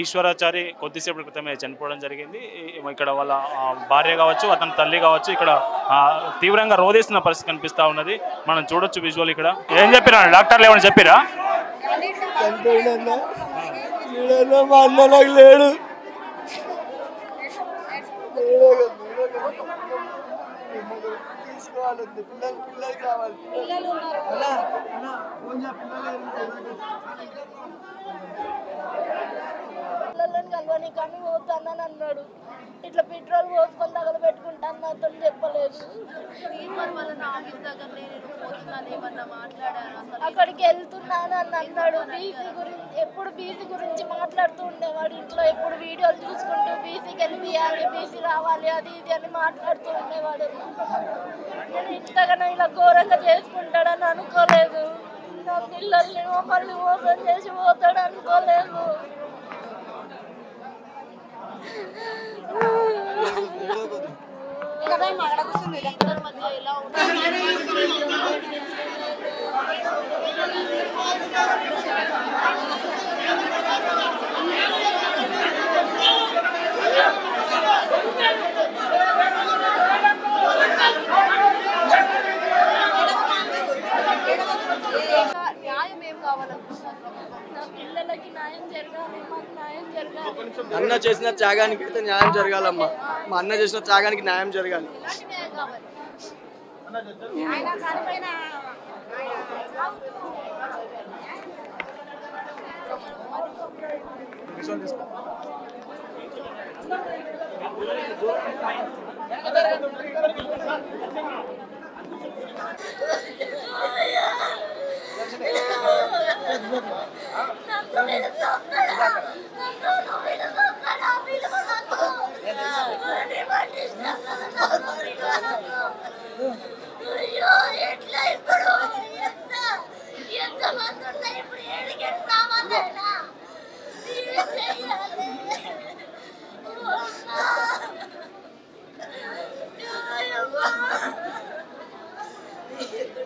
ఈశ్వరాచారి కొద్దిసేపటి క్రితమే చనిపోవడం జరిగింది. ఇక్కడ వాళ్ళ భార్య కావచ్చు, అతని తల్లి కావచ్చు, ఇక్కడ తీవ్రంగా రోధిస్తున్న పరిస్థితి కనిపిస్తూ ఉన్నది. మనం చూడొచ్చు విజువల్. ఇక్కడ ఏం చెప్పినా డాక్టర్లు ఏమైనా చెప్పిరా? లేడు తీసుకోవాలి, పిల్లలు కావాలి, పిల్లలని కలవని కానీ పోతానని అన్నాడు. ఇట్లా పెట్రోల్ పోసుకొని తగల పెట్టుకుంటాను నాతో చెప్పలేదు. అక్కడికి వెళ్తున్నాను అని అన్నాడు. బీసీ గురించి ఎప్పుడు బీసీ గురించి మాట్లాడుతూ ఉండేవాడు. ఇంట్లో ఎప్పుడు వీడియోలు చూసుకుంటూ బీసీకి వెళ్ళియాలి, బీసీ రావాలి, అది ఇది అని మాట్లాడుతూ ఉండేవాడు. నేను ఇంతగానో ఇలా ఘోరంగా చేసుకుంటాడని అనుకోలేదు. నా పిల్లల్ని మమ్మల్ని మోసం చేసి పోతాడు అనుకోలేదు. అన్న చేసిన త్యాగానికి అయితే న్యాయం జరగాలమ్మా. మా అన్న చేసిన త్యాగానికి న్యాయం జరగాలి.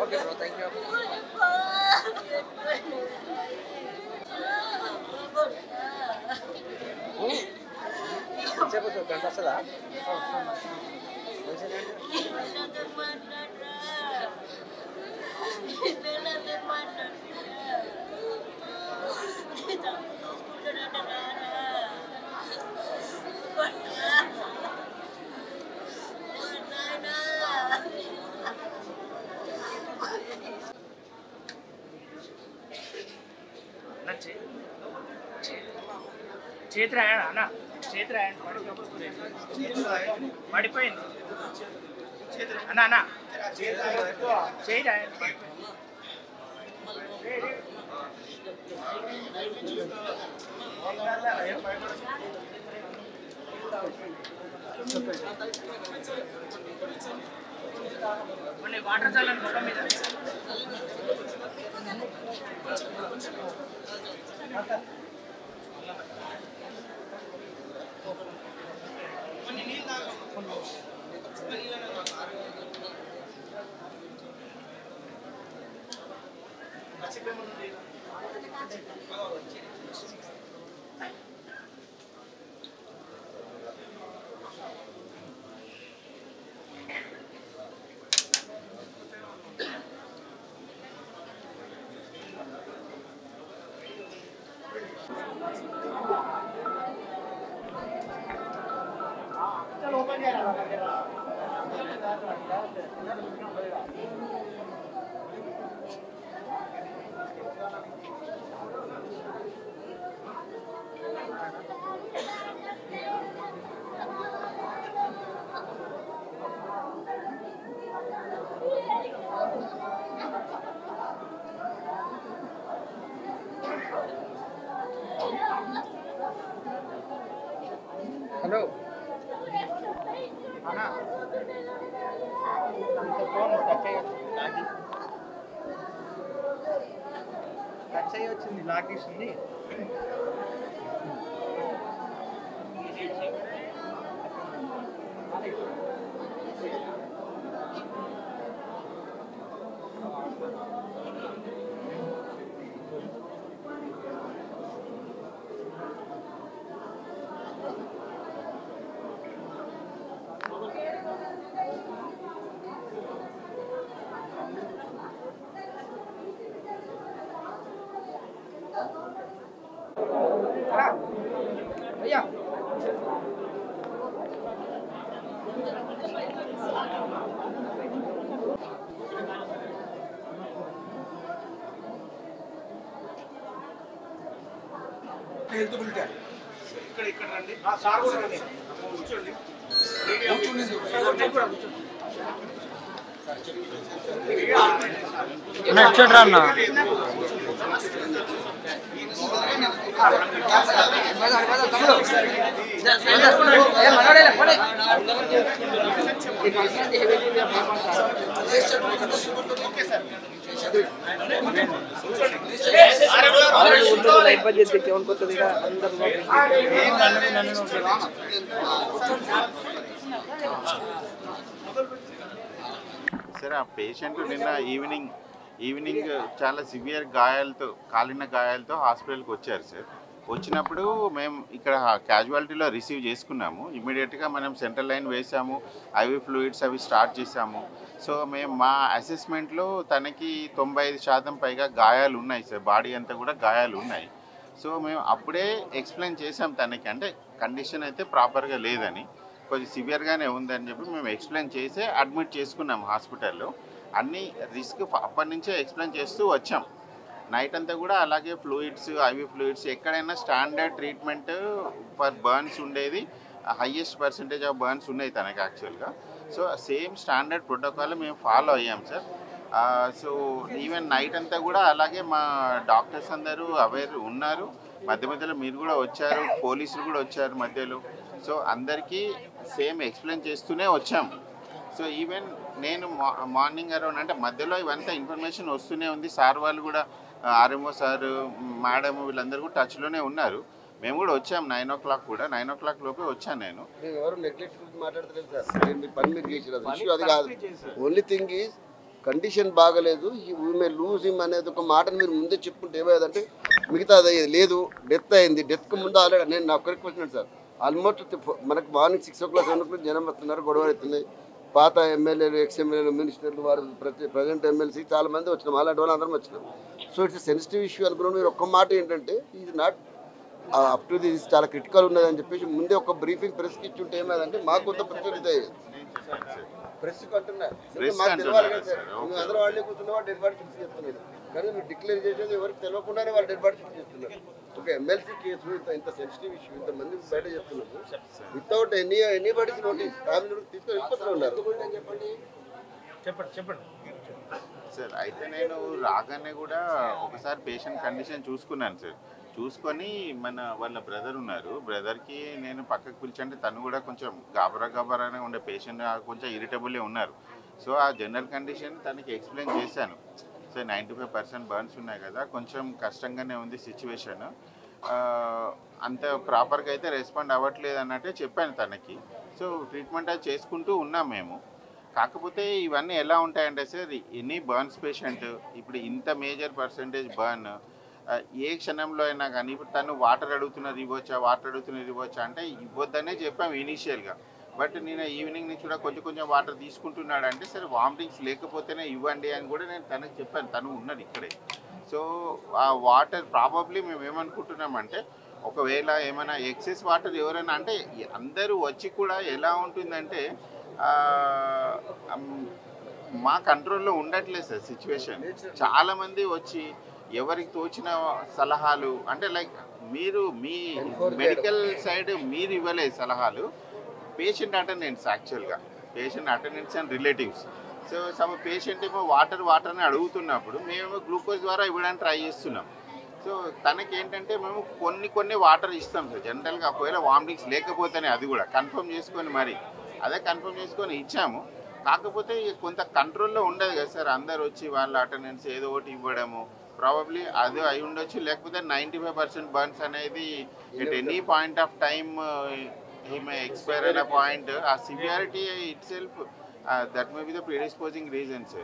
Okay bro, thank you. Siapa tuh ganteng salah? చేతి రాయడా అన్న, చేతి రాయండి పడిపోయింది అన్న అన్న చేయి రాయండి. కొన్ని వాటర్ చల్లని ముఖం మీద Halo. Mana? Telepon టచ్ అయ్యి వచ్చింది, లాగేసింది. అయ్యా హెల్త్ బులెటిన్ ఇక్కడ రండి సార్ కూడా రండి కూర్చోండి చూడరా అన్న లైట్ బంద్ చేస్తే ఏమనుకోతుంది సరే ఆ పేషెంట్ నిన్న ఈవినింగ్ చాలా సివియర్ గాయాలతో కాలిన గాయాలతో హాస్పిటల్కి వచ్చారు సార్. వచ్చినప్పుడు మేము ఇక్కడ క్యాజువాలిటీలో రిసీవ్ చేసుకున్నాము. ఇమీడియట్గా మనం సెంట్రల్ లైన్ వేసాము, ఐవి ఫ్లూయిడ్స్ అవి స్టార్ట్ చేసాము. సో మేము మా అసెస్మెంట్లో తనకి 95% పైగా గాయాలు ఉన్నాయి సార్, బాడీ అంతా కూడా గాయాలు ఉన్నాయి. సో మేము అప్పుడే ఎక్స్ప్లెయిన్ చేసాం తనకి, అంటే కండిషన్ అయితే ప్రాపర్గా లేదని, కొంచెం సివియర్గానే ఉందని చెప్పి మేము ఎక్స్ప్లెయిన్ చేసి అడ్మిట్ చేసుకున్నాం హాస్పిటల్లో. అన్ని రిస్క్ అప్పటి నుంచే ఎక్స్ప్లెయిన్ చేస్తూ వచ్చాం. నైట్ అంతా కూడా అలాగే ఫ్లూయిడ్స్, ఐవి ఫ్లూయిడ్స్, ఎక్కడైనా స్టాండర్డ్ ట్రీట్మెంట్ ఫర్ బర్న్స్ ఉండేది, హయ్యెస్ట్ పర్సంటేజ్ ఆఫ్ బర్న్స్ ఉన్నాయి తనకి యాక్చువల్గా. సో సేమ్ స్టాండర్డ్ ప్రోటోకాల్ మేము ఫాలో అయ్యాం సార్. సో ఈవెన్ నైట్ అంతా కూడా అలాగే మా డాక్టర్స్ అందరూ అవేర్ ఉన్నారు. మధ్య మధ్యలో మీరు కూడా వచ్చారు, పోలీసులు కూడా వచ్చారు మధ్యలో. సో అందరికీ సేమ్ ఎక్స్ప్లెయిన్ చేస్తూనే వచ్చాం. సో ఈవెన్ నేను మార్నింగ్ అరౌండ్ అంటే మధ్యలో ఇవంతా ఇన్ఫర్మేషన్ వస్తూనే ఉంది. సార్ వాళ్ళు కూడా, ఆర్ఎంఓ సార్, మేడం వీళ్ళందరూ కూడా టచ్లోనే ఉన్నారు. మేము కూడా వచ్చాం 9 o'clock కూడా, 9 o'clock లోపే వచ్చాను నేను. ఎవరు నెగ్లెక్ట్ గురించి మాట్లాడతలేదు సార్, మీ పని మీరు చేసినారు, ఇష్యూ అది కాదు. ఓన్లీ థింగ్ ఈజ్ కండిషన్ బాగలేదు, వీ మే లూజ్ హిమ్ అనేది ఒక మాటను మీరు ముందే చెప్పుకుంటే ఏమయ్యేదంటే మిగతా అది లేదు. డెత్ అయింది, డెత్కి ముందు ఆల్రెడీ నేను నా ఒక్కరికి వచ్చినాను సార్. ఆల్మోస్ట్ మనకు మార్నింగ్ 6 o'clock 7 o'clock జనం వస్తున్నారు, గొడవలు అవుతున్నాయి. పాత ఎమ్మెల్యేలు, ఎక్స్ఎమ్మెల్యేలు, మినిస్టర్లు, వారు ప్రజెంట్ ఎమ్మెల్సీ చాలా మంది వచ్చినాం, అలాంటి వాళ్ళు అందరం వచ్చినాం. సో ఇట్స్ సెన్సిటివ్ ఇష్యూ అనుకున్నాం. మీరు ఒక్క మాట ఏంటంటే ఇది నాట్ అప్ టు దిస్, చాలా క్రిటికల్ ఉన్నదని చెప్పేసి ముందే ఒక బ్రీఫింగ్ ప్రెస్కి ఇచ్చి ఉంటే ఏమైందంటే మాకు కొంత ప్రిపేర్ అయ్యేది. ప్రెస్కి అంటున్నా మాకు తెలియాలి కదా సార్, మేము అందరూ వాళ్ళే కూర్చున్నా డెడ్ బాడీ ఫిక్స్ చేస్తున్నారు, కానీ మీరు డిక్లేర్ చేసేది ఎవరికి తెలియకుండానే వాళ్ళు డెడ్ బాడీ ఫిక్స్ చేస్తున్నారు. ఒక ఎమ్మెల్సీ కేసు ఇంత సెన్సిటివ్ ఇష్యూ, ఇంతమంది బయట చెప్తున్నారు వితౌట్ ఎనీబడీస్ నోటీస్, ఫ్యామిలీ తీసుకొని వెళ్ళిపోతూ ఉన్నారు. చెప్పండి సార్ అయితే నేను రాగానే కూడా ఒకసారి పేషెంట్ కండిషన్ చూసుకున్నాను సార్. చూసుకొని వాళ్ళ బ్రదర్ ఉన్నారు, బ్రదర్కి నేను పక్కకు పిలిచంటే తను కూడా కొంచెం గాబరాగానే ఉండే పేషెంట్, కొంచెం ఇరిటబుల్లే ఉన్నారు. సో ఆ జనరల్ కండిషన్ తనకి ఎక్స్ప్లెయిన్ చేశాను. సో 95% బర్న్స్ ఉన్నాయి కదా, కొంచెం కష్టంగానే ఉంది సిచ్యువేషన్, అంత ప్రాపర్గా అయితే రెస్పాండ్ అవ్వట్లేదు అన్నట్టే చెప్పాను తనకి. సో ట్రీట్మెంట్ అది చేసుకుంటూ ఉన్నాం మేము. కాకపోతే ఇవన్నీ ఎలా ఉంటాయంటే సార్, ఎనీ బర్న్స్ పేషెంట్ ఇప్పుడు ఇంత మేజర్ పర్సంటేజ్ బర్న్ ఏ క్షణంలో అయినా కానీ, ఇప్పుడు తను వాటర్ అడుగుతున్నది ఇవ్వచ్చా అంటే ఇవ్వద్దనే చెప్పాము ఇనీషియల్గా. బట్ నేను ఈవినింగ్ నుంచి కూడా కొంచెం వాటర్ తీసుకుంటున్నాడు అంటే సరే వామిటింగ్స్ లేకపోతేనే ఇవ్వండి అని కూడా నేను తనకు చెప్పాను. తను ఉన్నది ఇక్కడే. సో ఆ వాటర్ ప్రాబబ్లీ మేము ఏమనుకుంటున్నామంటే, ఒకవేళ ఏమైనా ఎక్సెస్ వాటర్ ఎవరైనా అంటే అందరూ వచ్చి కూడా ఎలా ఉంటుందంటే మా కంట్రోల్లో ఉండట్లేదు సార్ సిచ్యువేషన్. చాలామంది వచ్చి ఎవరికి తోచిన సలహాలు, అంటే లైక్ మీరు మీ మెడికల్ సైడ్ మీరు ఇవ్వలేదు సలహాలు, పేషెంట్ అటెండెన్స్ యాక్చువల్గా patient attendance and relatives. So some patient ఏమో వాటర్ అని అడుగుతున్నప్పుడు మేమేమో గ్లూకోజ్ ద్వారా ఇవ్వడానికి ట్రై చేస్తున్నాం. సో తనకి ఏంటంటే మేము కొన్ని వాటర్ ఇస్తాం సార్ జనరల్గా, ఒకవేళ వామిటింగ్స్ లేకపోతేనే అది కూడా కన్ఫర్మ్ చేసుకొని మరి అదే కన్ఫర్మ్ చేసుకొని ఇచ్చాము. కాకపోతే కొంత కంట్రోల్లో ఉండదు కదా సార్, అందరు వచ్చి వాళ్ళ అటెండెన్స్ ఏదో ఒకటి ఇవ్వడము, ప్రాబబ్లీ అది అయి ఉండొచ్చు. లేకపోతే 95% బర్న్స్ అనేది at any point of time he may expire at a point. Severity itself that may be the predisposing reason sir.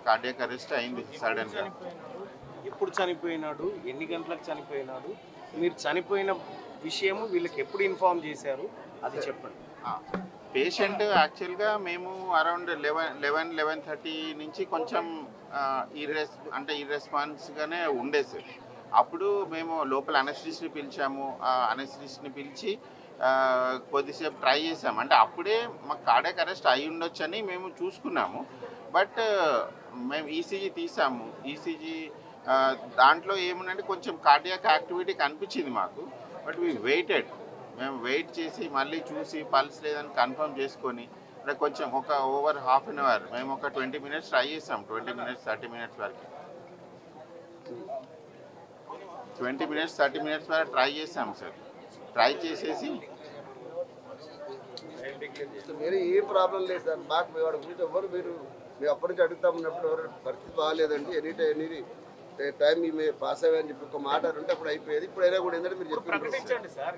Cardiac arrest అయింది సడన్ గా. ఎప్పుడు చనిపోయినాడు, ఎన్ని గంటలకు చనిపోయినాడు, మీరు చనిపోయిన విషయము వీళ్ళకి ఎప్పుడు ఇన్ఫార్మ్ చేశారు అది చెప్పండి. పేషెంట్ యాక్చువల్గా మేము అరౌండ్ 11-11:30 నుంచి కొంచెం ఇర్రెస్పాన్స్గానే ఉండే సార్. అప్పుడు మేము లోపల అనస్థిస్ట్ని పిలిచాము. అనస్థిస్ట్ని పిలిచి కొద్దిసేపు ట్రై చేసాము. అంటే అప్పుడే మాకు కార్డియాక్ అరెస్ట్ అయి ఉండొచ్చని మేము చూసుకున్నాము. బట్ మేము ఈసీజీ తీసాము. ఈసీజీ దాంట్లో ఏముందంటే కొంచెం కార్డియాక్ యాక్టివిటీ కనిపించింది మాకు. బట్ మేము వెయిట్ చేసి మళ్ళీ చూసి పల్స్ లేదని కన్ఫర్మ్ చేసుకొని అంటే కొంచెం ఒక ఓవర్ హాఫ్ అన్ అవర్ మేము ఒక 20 మినిట్స్ ట్రై చేసాం. 20 మినిట్స్ 30 మినిట్స్ వరకు 20 మినిట్స్ 30 మినిట్స్ వరకు ట్రై చేసాం సార్. ట్రై చేసేసి వేరే ఏ ప్రాబ్లం లేదు సార్. మాకు మేము గురించి ఎవరు మీరు అప్పటి నుంచి అడుగుతా ఉన్నప్పుడు ఎవరు పరిస్థితి బాగాలేదండి ఎనీ టైం మీ పాస్ అయ్యని చెప్పి ఒక మాట ఉంటే అప్పుడు అయిపోయేది. ఇప్పుడు అయినా కూడా ఏంటంటే మీరు చెప్పండి సార్.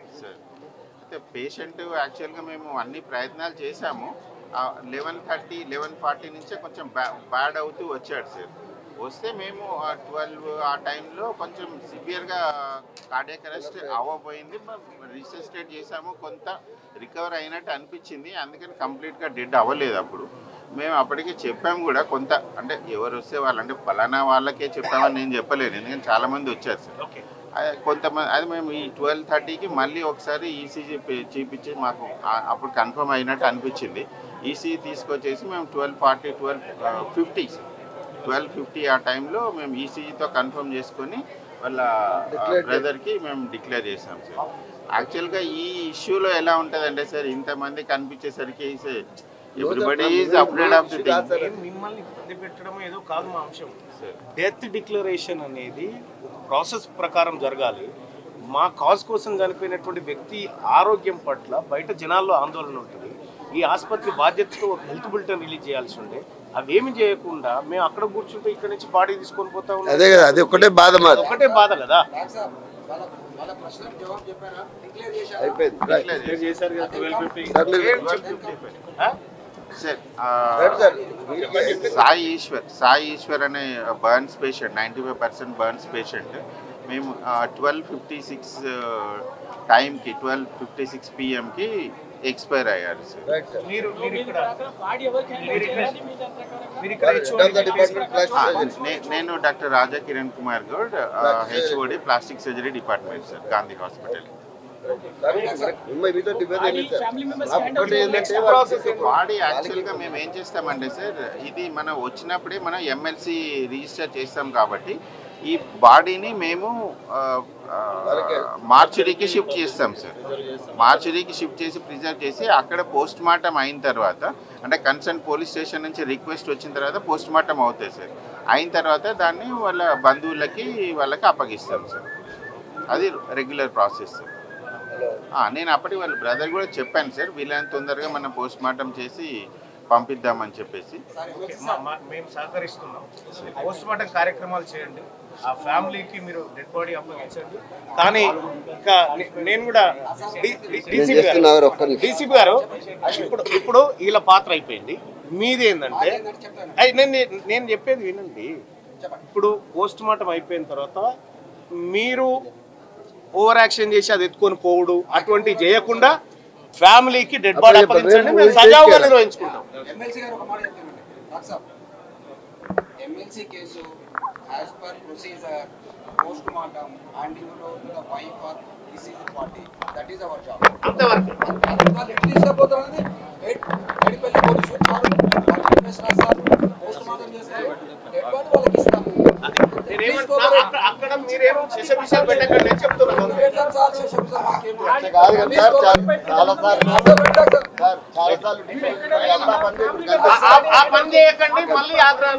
అయితే పేషెంట్ యాక్చువల్గా మేము అన్ని ప్రయత్నాలు చేశాము. 11:30 11:40 నుంచే కొంచెం బ్యాడ్ అవుతూ వచ్చాడు సార్. వస్తే మేము 12 ఆ టైంలో కొంచెం సివియర్గా కార్డియాక్ అరెస్ట్ అవ్వబోయింది. రిసెసిటేట్ చేసాము, కొంత రికవర్ అయినట్టు అనిపించింది. అందుకని కంప్లీట్గా డెడ్ అవ్వలేదు. అప్పుడు మేము అప్పటికే చెప్పాము కూడా కొంత అంటే ఎవరు వస్తే వాళ్ళు అంటే ఫలానా వాళ్ళకే చెప్పామని నేను చెప్పలేదు, ఎందుకంటే చాలామంది వచ్చారు సార్. కొంతమంది అది మేము ఈ 12:30కి మళ్ళీ ఒకసారి ఈసీజీ చూపించి మాకు అప్పుడు కన్ఫర్మ్ అయినట్టు అనిపించింది. ఈసీజీ తీసుకొచ్చేసి మేము 12:50 ఆ టైంలో మేము ఈసీజీతో కన్ఫర్మ్ చేసుకొని వాళ్ళ బ్రదర్కి మేము డిక్లేర్ చేసాం సార్. యాక్చువల్గా ఈ ఇష్యూలో ఎలా ఉంటుందంటే సార్, ఇంతమంది కనిపించేసరికి everybody is afraid of the thing. మిమ్మల్ని ఇబ్బంది పెట్టడం ఏదో కాదు మా అంశం. డెత్ డిక్లరేషన్ అనేది ఒక ప్రాసెస్ ప్రకారం జరగాలి. మా కాజ్ కోసం చనిపోయినటువంటి వ్యక్తి ఆరోగ్యం పట్ల బయట జనాల్లో ఆందోళన ఉంటుంది. ఈ ఆసుపత్రి బాధ్యతతో ఒక హెల్త్ బులెటిన్ రిలీజ్ చేయాల్సి ఉండే, అవేమి చేయకుండా మేము అక్కడ కూర్చుంటే ఇక్కడ నుంచి బాడీ తీసుకొని పోతా ఉన్నాం. అదే కదా, అది ఒకటే బాధ కదా. సాయి ఈశ్వర్ అనే బర్న్స్ పేషెంట్, 95% బర్న్స్ పేషెంట్. మేము 12:56 టైంకి 12:56 PM-కి ఎక్స్పైర్ అయ్యారు సార్. నేను doctor Raja Kiran Kumar Goud, HOD plastic surgery department sir, Gandhi hospital. Body యాక్చువల్గా మేము ఏం చేస్తామంటే సార్, ఇది మనం వచ్చినప్పుడే మనం ఎమ్మెల్సీ రిజిస్టర్ చేస్తాం కాబట్టి ఈ బాడీని మేము మార్చురీకి షిఫ్ట్ చేస్తాం సార్. మార్చురీకి షిఫ్ట్ చేసి ప్రిజర్వ్ చేసి అక్కడ పోస్ట్ మార్టం అయిన తర్వాత, అంటే కన్సర్న్ పోలీస్ స్టేషన్ నుంచి రిక్వెస్ట్ వచ్చిన తర్వాత పోస్ట్ మార్టం అవుతాయి సార్. అయిన తర్వాత దాన్ని వాళ్ళ బంధువులకి వాళ్ళకి అప్పగిస్తాం సార్. అది రెగ్యులర్ ప్రాసెస్. నేను అప్పటి వాళ్ళ బ్రదర్ కూడా చెప్పాను సార్, వీళ్ళని తొందరగా మనం పోస్ట్ మార్టం చేసి పంపిద్దామని చెప్పేసి. మేము సహకరిస్తున్నాం. పోస్ట్ మార్టం కార్యక్రమాలు చేయండి, ఆ ఫ్యామిలీకి మీరు డెడ్ బాడీ అప్పగించండి. కానీ ఇంకా నేను కూడా డీసీపీ గారు ఇప్పుడు వీళ్ళ పాత్ర అయిపోయింది. మీది ఏంటంటే నేను చెప్పేది వినండి. ఇప్పుడు పోస్ట్ మార్టం అయిపోయిన తర్వాత మీరు ఓవర్ యాక్షన్ చేసి అది ఎత్తుకొని పోవుడు అటువంటివి చేయకుండా ఫ్యామిలీకి డెడ్ బాడీ అప్పగించండి, మేము సజావుగా నిర్వహించుకుంటాం. MLC case as per procedure, post-mortem, handing it over to the wife or deceased party. That is our job. అంతవరకు ఎట్లా తీసుకుపోతారని ఎడిపెల్లి పోలీసు పోస్ట్-మార్టం చేస్తారు, డెడ్ బాడీ వాళ్ళకి ఇస్తాము. అక్కడ మీరేమో విషయాలు పెట్టకండి అని చెప్తున్నాను. ఆ పని చేయకండి, మళ్ళీ ఆగ్రహం